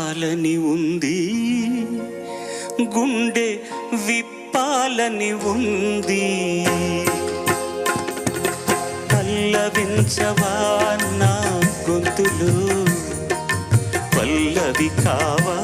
వినాలని ఉంది, గుండె విప్పాలని ఉంది. పల్లవించవా నా గొంతులు, పల్లవి కావా